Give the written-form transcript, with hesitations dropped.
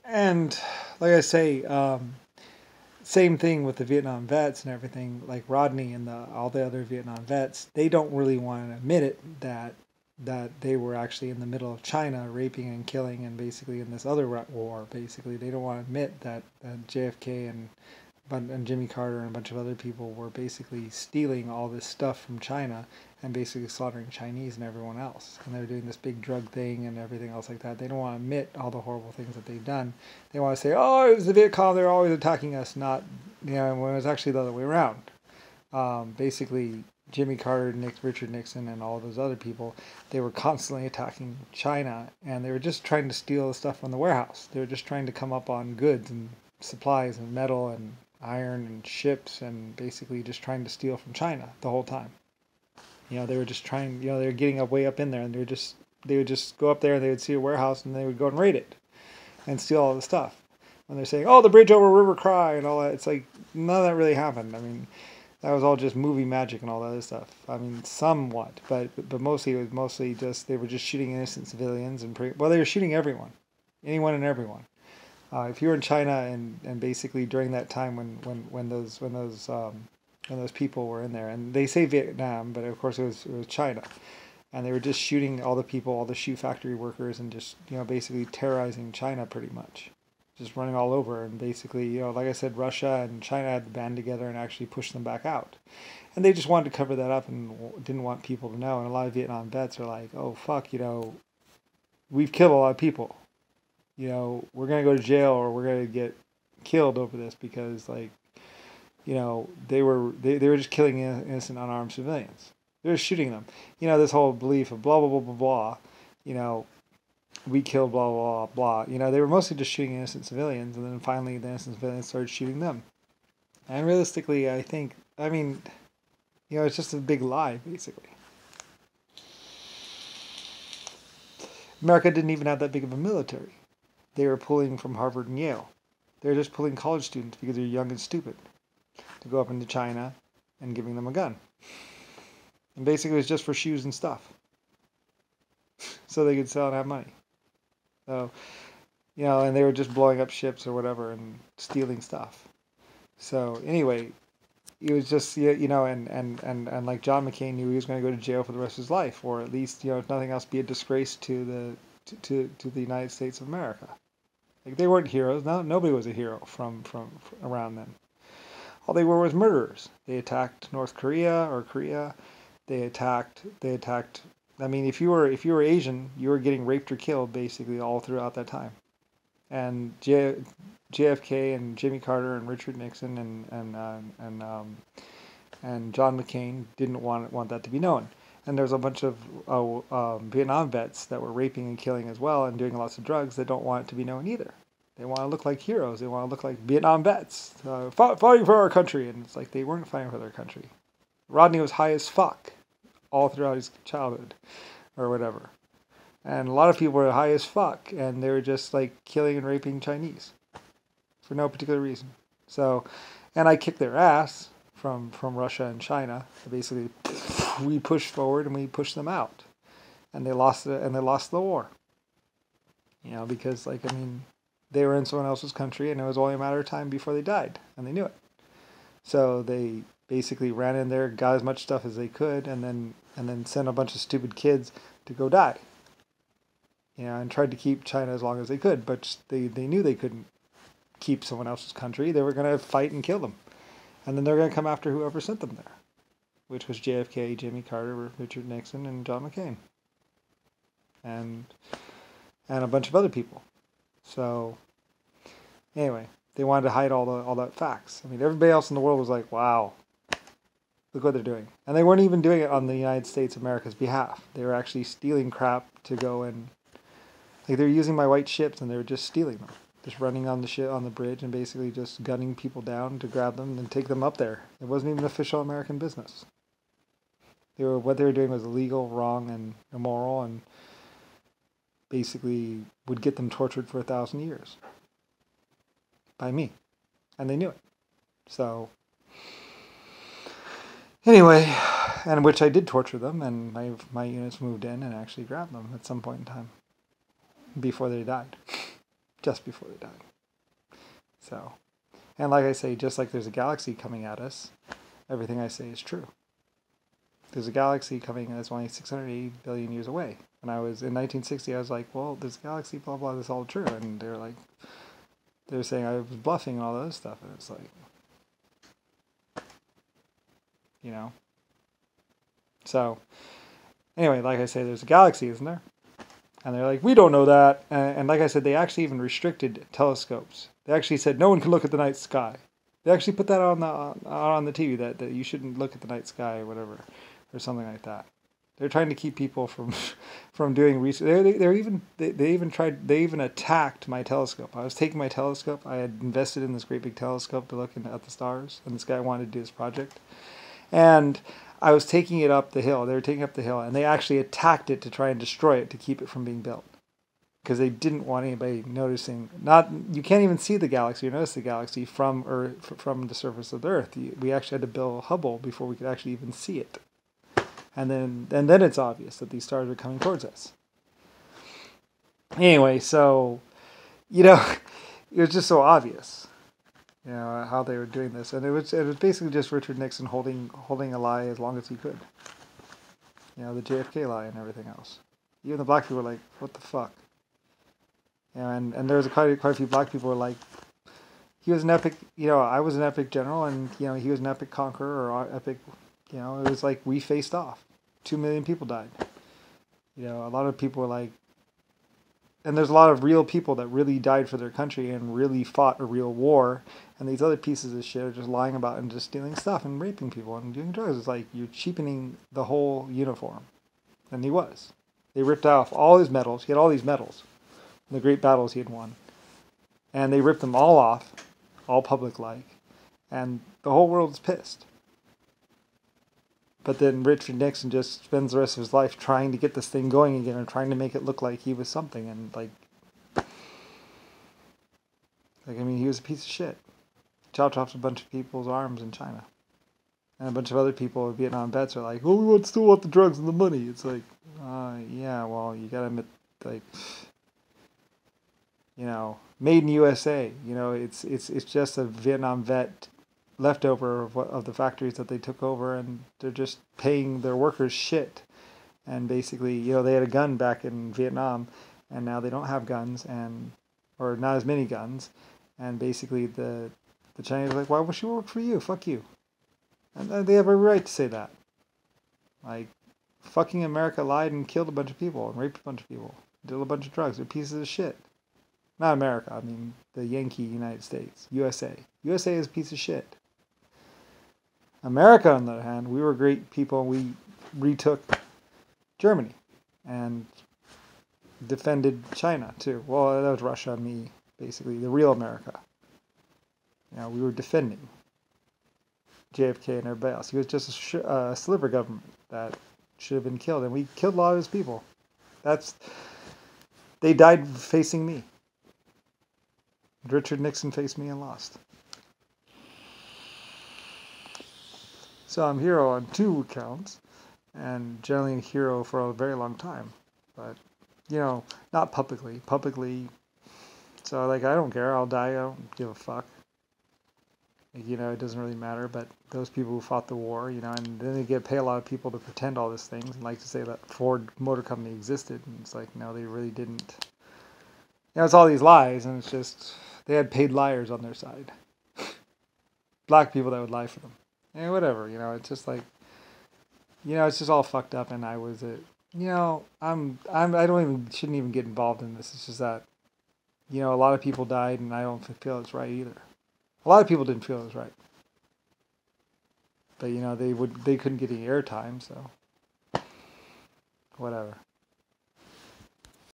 And like I say, same thing with the Vietnam vets and everything. Like Rodney and all the other Vietnam vets, they don't really want to admit it that they were actually in the middle of China raping and killing and basically in this other war. Basically, they don't want to admit that JFK and Jimmy Carter and a bunch of other people were basically stealing all this stuff from China and basically slaughtering Chinese and everyone else. And they were doing this big drug thing and everything else like that. They don't want to admit all the horrible things that they've done. They want to say, oh, it was the Viet Cong, they're always attacking us, not, when it was actually the other way around. Basically, Jimmy Carter, Richard Nixon, and all those other people, they were constantly attacking China, and they were just trying to steal the stuff from the warehouse. They were just trying to come up on goods and supplies and metal and iron and ships and basically just trying to steal from China the whole time. They were just trying, they were getting up way up in there and they would just go up there and they would see a warehouse and they would go and raid it and steal all the stuff. When they're saying, oh, the bridge over River Cry and all that, it's like, none of that really happened. I mean, that was all just movie magic and all that other stuff. I mean, somewhat, but mostly it was mostly just, they were just shooting innocent civilians well, they were shooting everyone, anyone and everyone. If you were in China and basically during that time when those people were in there, and they say Vietnam, but of course it was China, and they were just shooting all the people, all the shoe factory workers, and just basically terrorizing China pretty much, just running all over, and basically like I said, Russia and China had to band together and actually push them back out, and they just wanted to cover that up and didn't want people to know, and a lot of Vietnam vets are like, oh fuck, we've killed a lot of people. We're going to go to jail or we're going to get killed over this because, they were just killing innocent unarmed civilians. They were shooting them. This whole belief of blah, blah, blah, blah, blah, we killed blah, blah, blah, blah. They were mostly just shooting innocent civilians, and then finally the innocent civilians started shooting them. And realistically, it's just a big lie, basically. America didn't even have that big of a military. They were pulling from Harvard and Yale. They were just pulling college students because they're young and stupid to go up into China and giving them a gun. And basically it was just for shoes and stuff. So they could sell and have money. So, and they were just blowing up ships or whatever and stealing stuff. So anyway, it was just, and like John McCain knew he was going to go to jail for the rest of his life, or at least, if nothing else, be a disgrace to the United States of America. Like, they weren't heroes. No, nobody was a hero from around then. All they were was murderers. They attacked North Korea or Korea. They attacked. I mean, if you were Asian, you were getting raped or killed basically all throughout that time. And JFK and Jimmy Carter and Richard Nixon and John McCain didn't want that to be known. And there's a bunch of Vietnam vets that were raping and killing as well and doing lots of drugs that don't want it to be known either. They want to look like heroes. They want to look like Vietnam vets fighting for our country. And it's like they weren't fighting for their country. Rodney was high as fuck all throughout his childhood or whatever. And a lot of people were high as fuck and they were just like killing and raping Chinese for no particular reason. So, and I kicked their ass from Russia and China. Basically, we pushed forward and we pushed them out, and they lost the war. Because they were in someone else's country, and it was only a matter of time before they died, and they knew it. So they basically ran in there, got as much stuff as they could, and then sent a bunch of stupid kids to go die. And tried to keep China as long as they could, but they knew they couldn't keep someone else's country. They were going to fight and kill them. And then they're going to come after whoever sent them there, which was JFK, Jimmy Carter, Richard Nixon, and John McCain. And a bunch of other people. So, anyway, they wanted to hide all that facts. Everybody else in the world was like, wow, look what they're doing. And they weren't even doing it on the United States of America's behalf. They were actually stealing crap to go and, they were using my white ships and they were just stealing them. Just running on the bridge and basically just gunning people down to grab them and take them up there. It wasn't even official American business. What they were doing was illegal, wrong, and immoral, and basically would get them tortured for 1,000 years by me, and they knew it. So anyway, and which I did torture them, and my units moved in and actually grabbed them at some point in time before they died. just before they died. So, and like I say, just like there's a galaxy coming at us, everything I say is true. There's a galaxy coming that's only 680 billion years away. When I was in 1960, I was like, well, there's a galaxy, blah, blah, that's all true. And they're saying I was bluffing and all that other stuff. And it's like, you know. So, anyway, like I say, there's a galaxy, isn't there? And they're like, we don't know that. And like I said, they actually even restricted telescopes. They actually said no one can look at the night sky. They actually put that on the TV that you shouldn't look at the night sky or whatever, or something like that. They're trying to keep people from doing research. They even attacked my telescope. I was taking my telescope. I had invested in this great big telescope to look at the stars, and this guy wanted to do this project. And I was taking it up the hill. They were taking it up the hill, and they actually attacked it to try and destroy it to keep it from being built, because they didn't want anybody noticing. You can't even see the galaxy or notice the galaxy from from the surface of the Earth. We actually had to build Hubble before we could actually even see it, and then it's obvious that these stars are coming towards us. Anyway, so it was just so obvious. How they were doing this, and it was basically just Richard Nixon holding a lie as long as he could. The JFK lie and everything else. Even the black people were like, "What the fuck?" And there was quite a few black people who were like, "He was an epic." I was an epic general, and he was an epic conqueror or epic. It was like we faced off. 2 million people died. A lot of people were like. And there's a lot of real people that really died for their country and really fought a real war. And these other pieces of shit are just lying about and just stealing stuff and raping people and doing drugs. It's like you're cheapening the whole uniform. And he was. They ripped off all his medals. He had all these medals. The great battles he had won. And they ripped them all off. All public-like. And the whole world's pissed. But then Richard Nixon just spends the rest of his life trying to get this thing going again and trying to make it look like he was something. And he was a piece of shit. Chopped off a bunch of people's arms in China. And a bunch of other people, Vietnam vets, are like, oh, we still want the drugs and the money. It's like, yeah, well, you gotta admit, made in USA. It's just a Vietnam vet leftover of the factories that they took over, and they're just paying their workers shit. And basically, they had a gun back in Vietnam, and now they don't have guns, or not as many guns. And basically, the Chinese are like, why would she work for you? Fuck you. And they have every right to say that. Like, fucking America lied and killed a bunch of people and raped a bunch of people, did a bunch of drugs. They're pieces of shit. Not America. I mean, the Yankee United States, USA. USA is a piece of shit. America, on the other hand, we were great people. We retook Germany and defended China, too. Well, that was Russia and me, basically, the real America. We were defending JFK and everybody else. He was just a sliver government that should have been killed, and we killed a lot of his people. They died facing me. Richard Nixon faced me and lost. So I'm hero on 2 accounts, and generally a hero for a very long time. But, not publicly. Publicly, so I don't care. I'll die. I don't give a fuck. It doesn't really matter. But those people who fought the war, and then they pay a lot of people to pretend all these things and like to say that Ford Motor Company existed. And it's like, no, they really didn't. It's all these lies, and it's just, they had paid liars on their side. Black people that would lie for them. Whatever, it's just like, it's just all fucked up, and I was shouldn't even get involved in this. It's just that, a lot of people died, and I don't feel it's right either. A lot of people didn't feel it was right. But, they couldn't get any airtime, so, whatever.